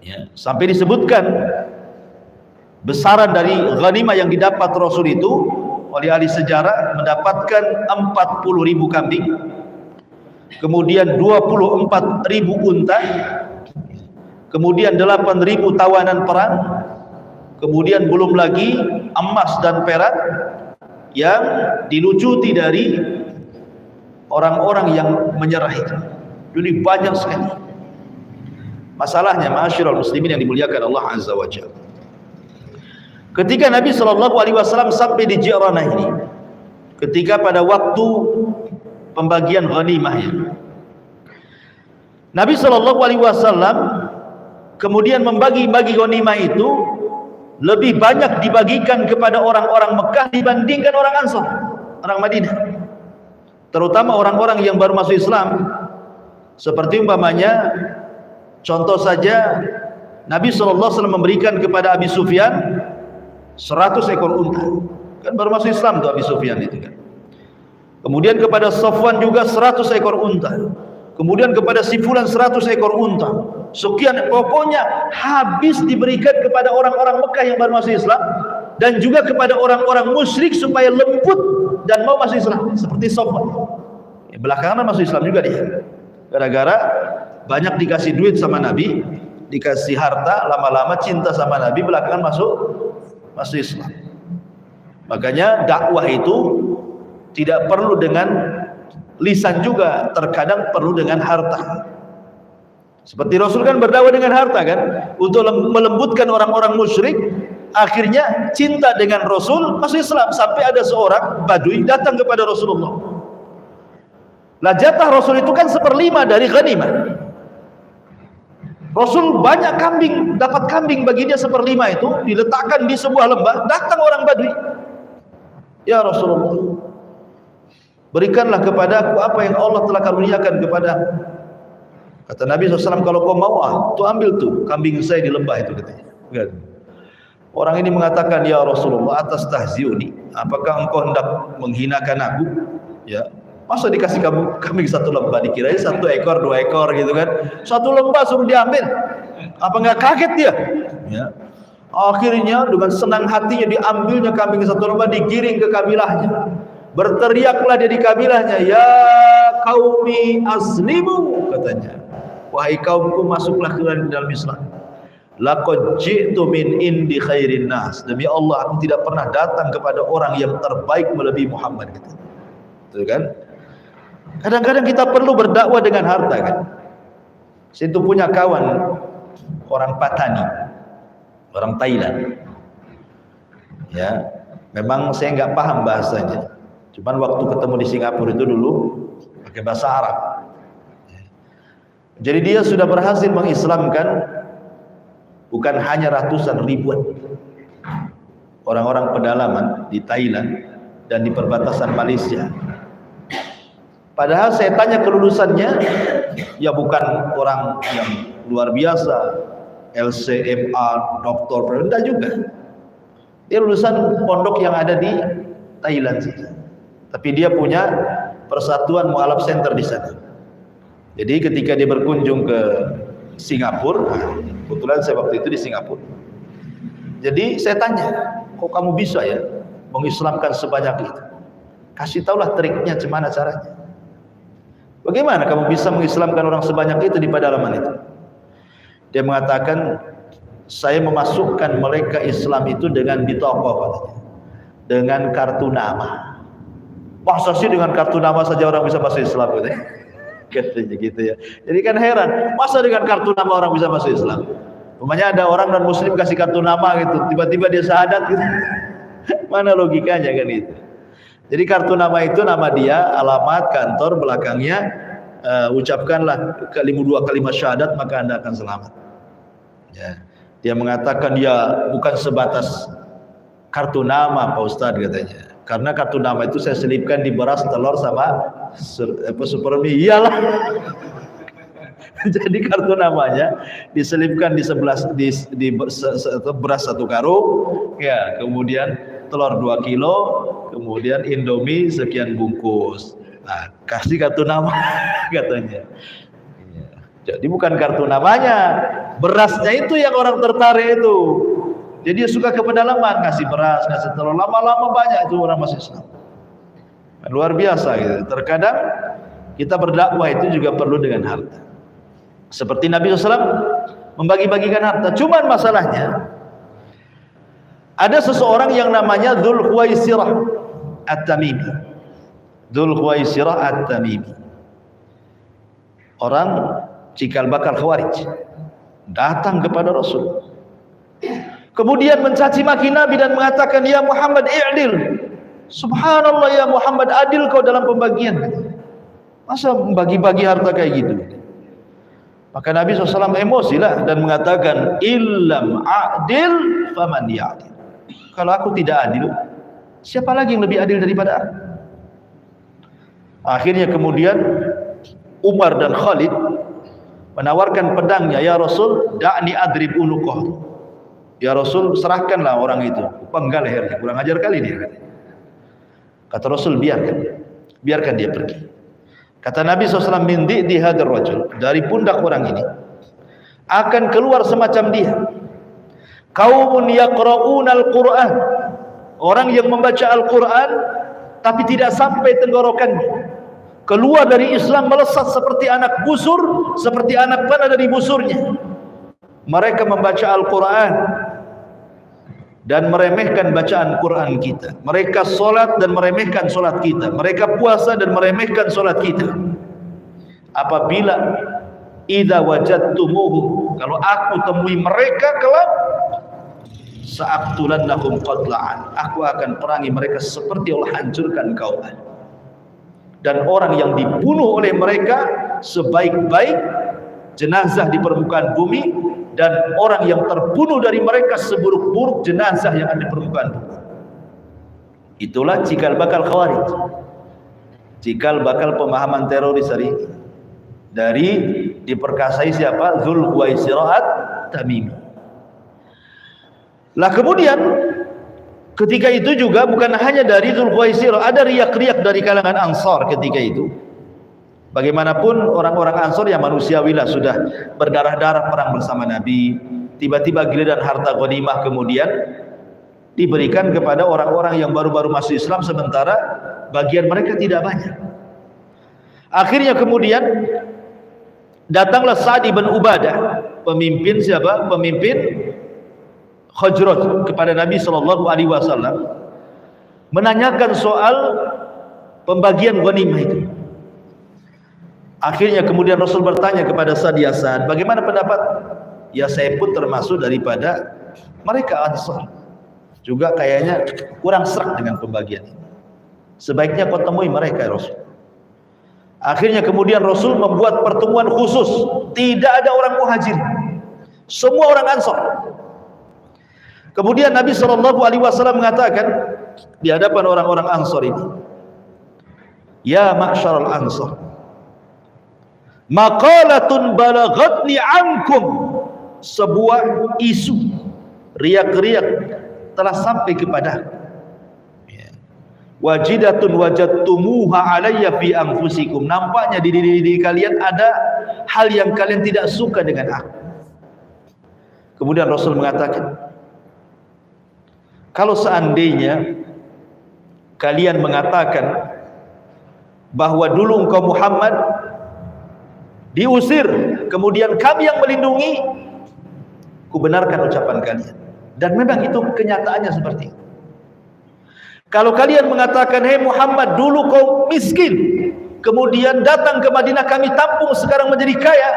Ya, sampai disebutkan besaran dari ghanimah yang didapat Rasul itu oleh ahli sejarah, mendapatkan 40.000 kambing, kemudian 24.000 unta, kemudian 8.000 tawanan perang, kemudian belum lagi emas dan perak yang dilucuti dari orang-orang yang menyerah itu. Jadi banyak sekali. Masalahnya, ma'asyiral muslimin yang dimuliakan Allah Azza wa Jalla, ketika Nabi SAW sampai di Ji'ranah ini, ketika pada waktu pembagian ghanimahnya, Nabi SAW kemudian membagi-bagi ghanimah itu lebih banyak dibagikan kepada orang-orang Mekah dibandingkan orang Ansar, orang Madinah. Terutama orang-orang yang baru masuk Islam. Seperti umpamanya, contoh saja, Nabi SAW memberikan kepada Abi Sufyan 100 ekor unta. Kan baru masuk Islam tuh Abi Sufyan itu kan. Kemudian kepada Safwan juga 100 ekor unta. Kemudian kepada si fulan 100 ekor unta. Sekian, pokoknya habis diberikan kepada orang-orang Mekah yang baru masuk Islam dan juga kepada orang-orang musyrik supaya lembut dan mau masuk Islam, seperti Sofwan. Belakangan masuk Islam juga dia, gara-gara banyak dikasih duit sama Nabi, dikasih harta, lama-lama cinta sama Nabi, belakangan masuk Islam. Makanya dakwah itu tidak perlu dengan lisan juga, terkadang perlu dengan harta. Seperti Rasul kan berdakwah dengan harta kan, untuk melembutkan orang-orang musyrik. Akhirnya cinta dengan Rasul masuk Islam, sampai ada seorang Badui datang kepada Rasulullah. Lah jatah Rasul itu kan 1/5 dari ghanimah. Rasul banyak kambing, dapat kambing bagi dia 1/5 itu, diletakkan di sebuah lembah. Datang orang Badui, ya Rasulullah, berikanlah kepada aku apa yang Allah telah karuniakan kepada. Kata Nabi SAW, kalau kau mau tuh ambil tuh kambing saya di lembah itu, katanya. Orang ini mengatakan, ya Rasulullah, atas tahziuni, apakah engkau hendak menghinakan aku? Ya, masa dikasih kambing 1 lembah, dikirain 1 ekor 2 ekor gitu kan, 1 lembah suruh diambil, apa nggak kaget dia? Ya. Akhirnya dengan senang hatinya diambilnya kambing 1 lembah, digiring ke kabilahnya. Berteriaklah dia di kabilahnya, ya qaumi aslimu, katanya, wahai kaumku, masuklah ke dalam Islam. Laqad ji'tu min indi khairin nas, demi Allah aku tidak pernah datang kepada orang yang terbaik melebihi Muhammad, gitu. Betul kan? Kadang-kadang kita perlu berdakwah dengan harta kan. Saya itu punya kawan orang Patani, orang Thailand. Ya, memang saya nggak paham bahasanya. Cuman waktu ketemu di Singapura itu dulu pakai bahasa Arab. Jadi dia sudah berhasil mengislamkan bukan hanya ratusan, ribuan orang-orang pedalaman di Thailand dan di perbatasan Malaysia. Padahal saya tanya kelulusannya, ya bukan orang yang luar biasa, LCMA, doktor, enggak juga. Dia lulusan pondok yang ada di Thailand sih. Tapi dia punya persatuan mualaf center di sana. Jadi ketika dia berkunjung ke Singapura, kebetulan saya waktu itu di Singapura. Jadi saya tanya, kok kamu bisa ya mengislamkan sebanyak itu? Kasih tahulah triknya, gimana caranya? Bagaimana kamu bisa mengislamkan orang sebanyak itu di pedalaman itu? Dia mengatakan, saya memasukkan mereka Islam itu dengan bitaqah, dengan kartu nama. Masa sih dengan kartu nama saja orang bisa masuk Islam, katanya gitu ya. Jadi kan heran, masa dengan kartu nama orang bisa masuk Islam? Umpamanya ada orang non muslim kasih kartu nama gitu, tiba-tiba dia syahadat gitu. Mana logikanya kan itu? Jadi kartu nama itu nama dia, alamat, kantor, belakangnya ucapkanlah 2 kalimat syahadat maka Anda akan selamat. Ya. Dia mengatakan dia bukan sebatas kartu nama Pak Ustadz, katanya. Karena kartu nama itu saya selipkan di beras, telur sama supermie. Iyalah. Jadi kartu namanya diselipkan di beras 1 karung, ya, kemudian telur 2 kilo, kemudian Indomie sekian bungkus. Nah, kasih kartu nama katanya. Ya. Jadi bukan kartu namanya, berasnya itu yang orang tertarik itu. Jadi dia suka ke pedalaman, ngasih beras, ngasih telur, lama-lama banyak itu orang masuk Islam. Luar biasa gitu. Terkadang kita berdakwah itu juga perlu dengan harta. Seperti Nabi SAW membagi-bagikan harta. Cuman masalahnya ada seseorang yang namanya Dzul Khuwaisirah At-Tamimi. Dzul Khuwaisirah At-Tamimi, orang cikal bakal Khawarij, datang kepada Rasul. Kemudian mencaci maki Nabi dan mengatakan, ya Muhammad i'dil. Subhanallah, ya Muhammad, adil kau dalam pembagian. Masa membagi-bagi harta kayak gitu? Maka Nabi SAW emosilah dan mengatakan, illam a'dil faman ya'dil. Kalau aku tidak adil, siapa lagi yang lebih adil daripada aku? Akhirnya kemudian Umar dan Khalid menawarkan pedangnya, ya Rasul, da'ni adrib unuqah. Ya Rasul, serahkanlah orang itu, penggal lehernya. Kurang ajar kali dia. Kata Rasul, biarkan dia pergi. Kata Nabi SAW, min di hadar rajul, dari pundak orang ini akan keluar semacam dia. Qaumun yaqra'una al-Qur'an, Orang yang membaca Al-Quran tapi tidak sampai tenggorokannya, keluar dari Islam melesat seperti anak busur, seperti anak panah dari busurnya. Mereka membaca Al-Quran dan meremehkan bacaan Quran kita. Mereka solat dan meremehkan solat kita. Mereka puasa dan meremehkan solat kita. Apabila idza wajadtumuhum, kalau aku temui mereka kelak, sa'aqtulannahum qatlan, aku akan perangi mereka seperti Allah hancurkan kauman. Dan orang yang dibunuh oleh mereka sebaik-baik jenazah di permukaan bumi, dan orang yang terbunuh dari mereka seburuk-buruk jenazah yang ada di permukaan bumi. Itulah cikal bakal Khawarij, cikal bakal pemahaman teroris hari ini, dari diperkasai siapa? Dzulkhuwaisirah at-Tamimi. Lah kemudian ketika itu juga bukan hanya dari Dzulkhuwaisirah, ada riak-riak dari kalangan Ansar ketika itu. Bagaimanapun orang-orang Ansar yang manusiawilah, sudah berdarah-darah perang bersama Nabi, tiba-tiba giliran harta ghanimah kemudian diberikan kepada orang-orang yang baru-baru masuk Islam, sementara bagian mereka tidak banyak. Akhirnya kemudian datanglah Sa'd bin Ubadah, pemimpin siapa? Pemimpin Khazraj, kepada Nabi SAW, menanyakan soal pembagian ghanimah itu. Akhirnya kemudian Rasul bertanya kepada Sa'd, ya Sa'd, bagaimana pendapat? Ya saya pun termasuk daripada mereka Ansar, juga kayaknya kurang serak dengan pembagian ini. Sebaiknya kau temui mereka ya Rasul. Akhirnya kemudian Rasul membuat pertemuan khusus, tidak ada orang Muhajir, semua orang Ansar. Kemudian Nabi SAW mengatakan di hadapan orang-orang Ansar ini, ya ma'syaral Ansar, maqalatun balaghatni ankum, sebuah isu, riak-riak telah sampai kepada, wajidatun wajadtumuha alayya fi anfusikum, nampaknya di diri kalian ada hal yang kalian tidak suka dengan aku. Kemudian Rasul mengatakan, kalau seandainya kalian mengatakan bahwa dulu engkau Muhammad diusir, kemudian kami yang melindungi, kubenarkan ucapan kalian. Dan memang itu kenyataannya seperti itu. Kalau kalian mengatakan, hei Muhammad, dulu kau miskin, kemudian datang ke Madinah kami tampung, sekarang menjadi kaya,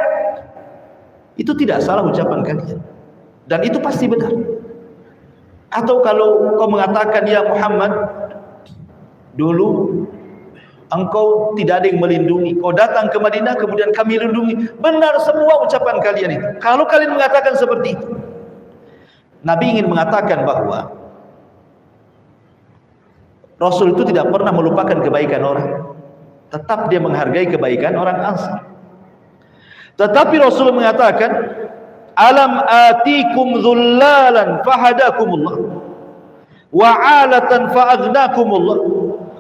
itu tidak salah ucapan kalian, dan itu pasti benar. Atau kalau kau mengatakan, ya Muhammad, dulu engkau tidak ada yang melindungi, kau datang ke Madinah kemudian kami lindungi, benar semua ucapan kalian itu. Kalau kalian mengatakan seperti itu, Nabi ingin mengatakan bahwa Rasul itu tidak pernah melupakan kebaikan orang, tetap dia menghargai kebaikan orang Ansar. Tetapi Rasul mengatakan, alam atikum dhullalan fahadakumullah, wa alatan fa'agnakumullah,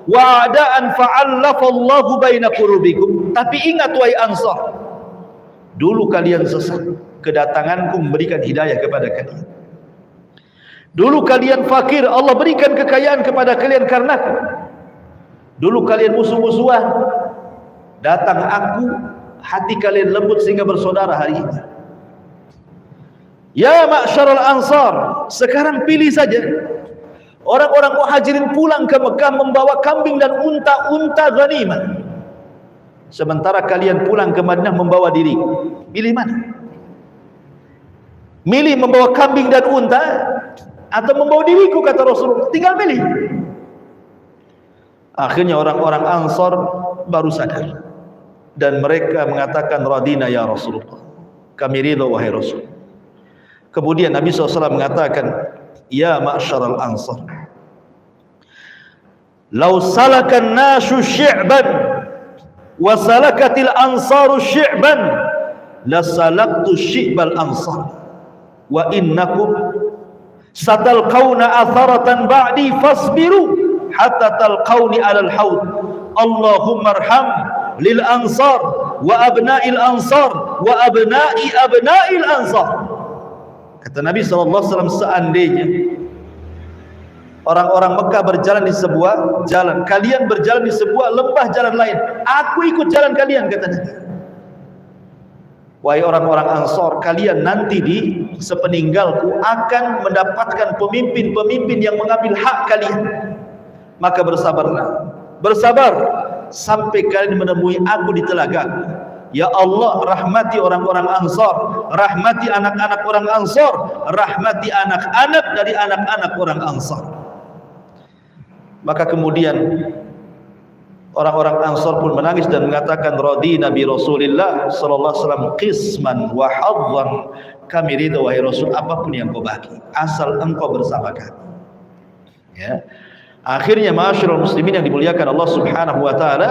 wa adaan fa'allafallahu baina qulubikum. Tapi ingat wahai Ansar, dulu kalian sesat, kedatanganku memberikan hidayah kepada kalian. Dulu kalian fakir, Allah berikan kekayaan kepada kalian karenaku. Dulu kalian musuh-musuhan, datang aku, hati kalian lembut sehingga bersaudara hari ini. Ya ma'syaral Ansar, sekarang pilih saja. Orang-orang Muhajirin pulang ke Mekah membawa kambing dan unta-unta ghanimah, sementara kalian pulang ke Madinah membawa diri. Pilih mana? Milih membawa kambing dan unta atau membawa diriku, kata Rasulullah. Tinggal pilih. Akhirnya orang-orang Ansar baru sadar, dan mereka mengatakan, radina ya Rasulullah, kami ridha wahai Rasul. Kemudian Nabi SAW mengatakan, ya ma'syaral Ansar, law salakan nasu syi'ban wa salakatil ansaru syi'ban la salaktu syi'bal ansar wa innakum satalqawna atharatan ba'di fasbiru hatta talqawni alal haud. Allahumma arham lil ansar wa abna'il ansar wa abna'i abna'il ansar. Kata Nabi SAW, seandainya Orang-orang Mekah berjalan di sebuah jalan, kalian berjalan di sebuah lembah jalan lain. Aku ikut jalan kalian, kata Nabi. Wahai orang-orang Ansor, kalian nanti di sepeninggalku akan mendapatkan pemimpin-pemimpin yang mengambil hak kalian. Maka bersabarlah, bersabar sampai kalian menemui aku di telaga. Ya Allah, rahmati orang-orang Ansor, rahmati anak-anak orang Ansor, rahmati anak-anak dari anak-anak orang Ansor. Maka kemudian orang-orang Ansor pun menangis dan mengatakan, radina bi Rasulillah sallallahu alaihi wasallam qisman wa hadzan, kami ridha wahai Rasul apapun yang kau bagi asal engkau bersama kami. Ya. Akhirnya ma'asyiral muslimin yang dimuliakan Allah Subhanahu wa taala,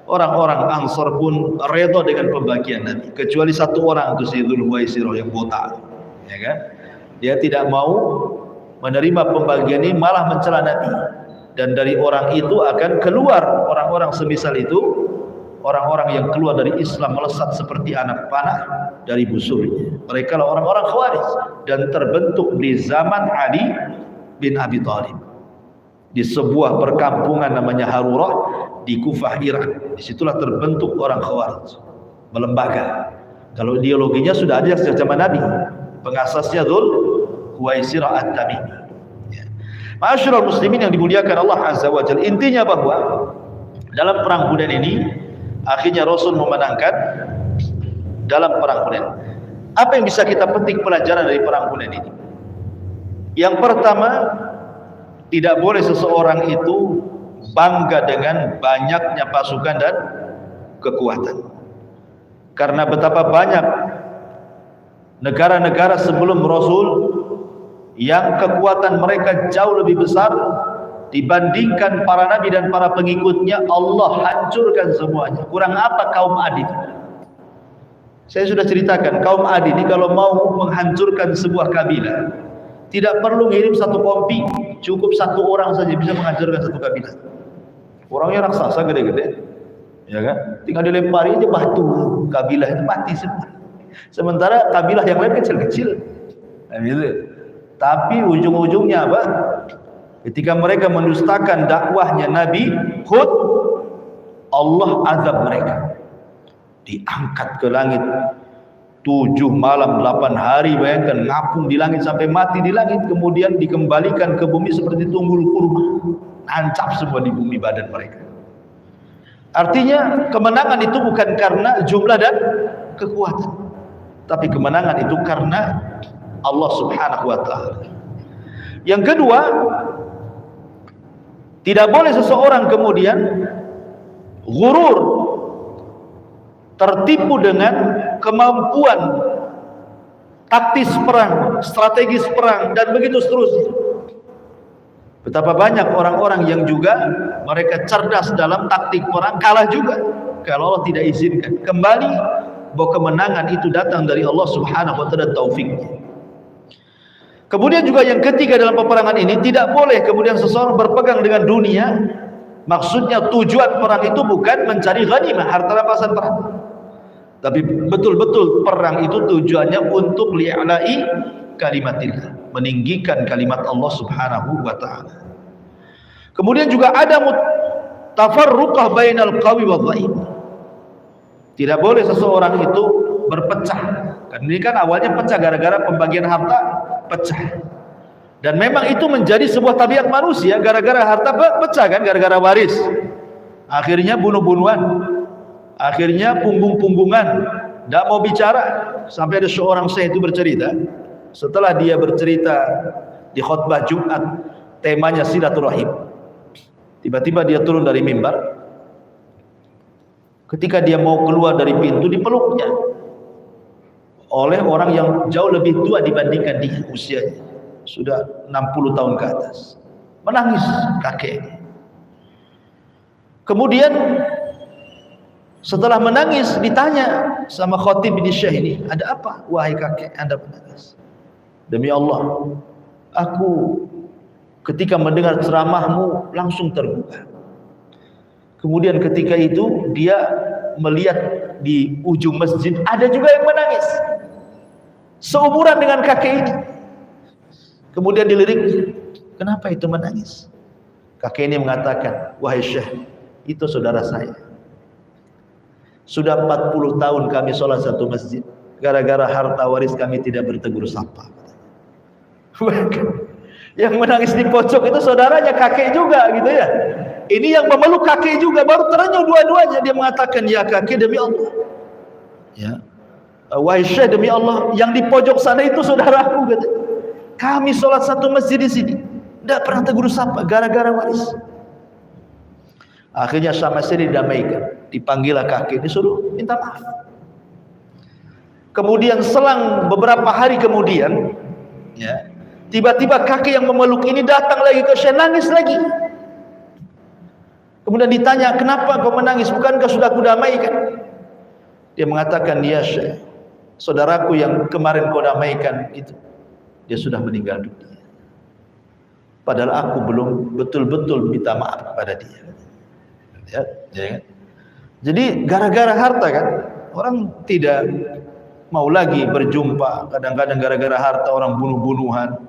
orang-orang Ansor pun redha dengan pembagian Nabi, kecuali satu orang, itu Sayyidul Huwaisirah yang botak, ya kan? Dia tidak mau menerima pembagian ini, malah mencela Nabi. Dan dari orang itu akan keluar orang-orang semisal itu, orang-orang yang keluar dari Islam melesat seperti anak panah dari busurnya. Mereka lah orang-orang Khawarij, dan terbentuk di zaman Ali bin Abi Thalib di sebuah perkampungan namanya Harurah di Kufah, Irak. Disitulah terbentuk orang Khawarij, melembaga. Kalau ideologinya sudah ada sejak zaman Nabi, pengasasnya Dzul Huwaisirah At-Tamimi. Ma'asyiral muslimin yang dimuliakan Allah Azza wa Jalla, intinya bahwa dalam perang Hunain ini akhirnya Rasul memenangkan dalam perang Hunain. Apa yang bisa kita petik pelajaran dari perang Hunain ini? Yang pertama, tidak boleh seseorang itu bangga dengan banyaknya pasukan dan kekuatan. Karena betapa banyak negara-negara sebelum Rasul yang kekuatan mereka jauh lebih besar dibandingkan para nabi dan para pengikutnya, Allah hancurkan semuanya. Kurang apa kaum Ad itu? Saya sudah ceritakan, kaum Ad ini kalau mau menghancurkan sebuah kabilah, tidak perlu ngirim satu kompi, cukup satu orang saja bisa menghancurkan satu kabilah. Orangnya raksasa gede-gede, ya kan? Tinggal dilempari aja batu, kabilah itu mati semua. Sementara kabilah yang lain kecil-kecil, nah, gitu. Tapi ujung-ujungnya apa? Ketika mereka mendustakan dakwahnya Nabi Hud, Allah azab mereka, diangkat ke langit 7 malam 8 hari, bayangkan, ngapung di langit sampai mati di langit, kemudian dikembalikan ke bumi seperti tunggul kurma, nancap semua di bumi badan mereka. Artinya kemenangan itu bukan karena jumlah dan kekuatan, tapi kemenangan itu karena Allah Subhanahu wa ta'ala. Yang kedua, tidak boleh seseorang kemudian ghurur, tertipu dengan kemampuan taktis perang, strategis perang, dan begitu seterusnya. Betapa banyak orang-orang yang juga mereka cerdas dalam taktik perang, kalah juga kalau Allah tidak izinkan. Kembali bahwa kemenangan itu datang dari Allah Subhanahu wa ta'ala, taufiknya. Kemudian juga yang ketiga dalam peperangan ini, tidak boleh kemudian seseorang berpegang dengan dunia. Maksudnya tujuan perang itu bukan mencari ghanimah, harta rampasan perang, tapi betul-betul perang itu tujuannya untuk li'la'i kalimatillah, meninggikan kalimat Allah Subhanahu wa ta'ala. Kemudian juga ada tafarruqah bainal qawi wa dhaif. Tidak boleh seseorang itu berpecah. Kan ini kan awalnya pecah gara-gara pembagian harta, pecah. Dan memang itu menjadi sebuah tabiat manusia, gara-gara harta pecah kan, gara-gara waris. Akhirnya bunuh-bunuhan, akhirnya punggung-punggungan, tidak mau bicara. Sampai ada seorang syekh itu bercerita, setelah dia bercerita di khutbah Jumat, temanya silaturahim, tiba-tiba dia turun dari mimbar. Ketika dia mau keluar dari pintu, dipeluknya oleh orang yang jauh lebih tua dibandingkan dia, usianya sudah 60 tahun ke atas. Menangis kakek. Kemudian setelah menangis ditanya sama khatib bin Syekh ini, ada apa wahai kakek Anda menangis? Demi Allah, aku ketika mendengar ceramahmu langsung terbuka. Kemudian ketika itu dia melihat di ujung masjid ada juga yang menangis, seumuran dengan kakek ini. Kemudian dilirik, Kenapa itu menangis? Kakek ini mengatakan, wahai Syekh, itu saudara saya. Sudah 40 tahun kami sholat satu masjid. Gara-gara harta waris kami tidak bertegur sapa. Yang menangis di pojok itu saudaranya, kakek juga gitu ya. Ini yang memeluk kakek juga, baru terenyuh dua-duanya. Dia mengatakan, ya kakek demi Allah. Ya. Wahai Syekh demi Allah, yang di pojok sana itu saudaraku gitu. Kami sholat satu masjid di sini. Tidak pernah tegur sapa gara-gara waris. Akhirnya sama sekali didamaikan. Dipanggillah kakek, disuruh minta maaf. Kemudian selang beberapa hari kemudian, ya, tiba-tiba kakek yang memeluk ini datang lagi ke Syekh, nangis lagi. Kemudian ditanya, kenapa kau menangis? Bukankah sudah kudamaikan? Dia mengatakan, ya Syekh, saudaraku yang kemarin kau damaikan itu, dia sudah meninggal dunia. Padahal aku belum betul-betul minta maaf kepada dia. Ya, ya. Jadi gara-gara harta kan, orang tidak mau lagi berjumpa. Kadang-kadang gara-gara harta orang bunuh-bunuhan.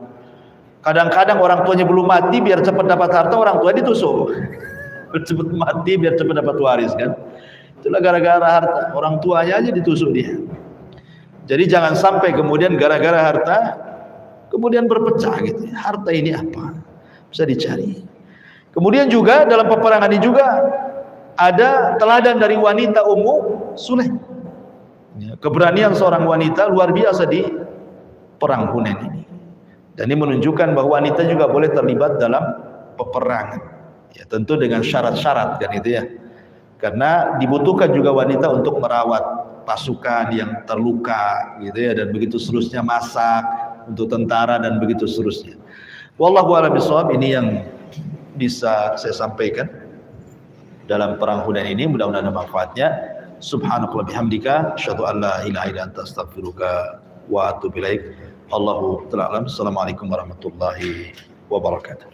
Kadang-kadang orang tuanya belum mati, biar cepat dapat harta, orang tua ditusuk. Cepat mati biar cepat dapat waris kan. Itulah gara-gara harta, orang tuanya aja ditusuk dia. Jadi jangan sampai kemudian gara-gara harta kemudian berpecah gitu. Harta ini apa? Bisa dicari. Kemudian juga dalam peperangan ini juga ada teladan dari wanita Ummu Sulaim. Ya, keberanian seorang wanita luar biasa di perang Hunain ini. Dan ini menunjukkan bahwa wanita juga boleh terlibat dalam peperangan. Ya, tentu dengan syarat-syarat kan itu ya. Karena dibutuhkan juga wanita untuk merawat pasukan yang terluka gitu ya, dan begitu seterusnya, masak untuk tentara dan begitu seterusnya. Wallahu a'lam bishawab. Ini yang bisa saya sampaikan dalam perang Hunain ini, mudah-mudahan ada manfaatnya. Subhanakallah bihamdika asyhadu an la ilaha illa anta astaghfiruka wa atubu ilaik. Allahu ta'ala alam. Assalamualaikum warahmatullahi wabarakatuh.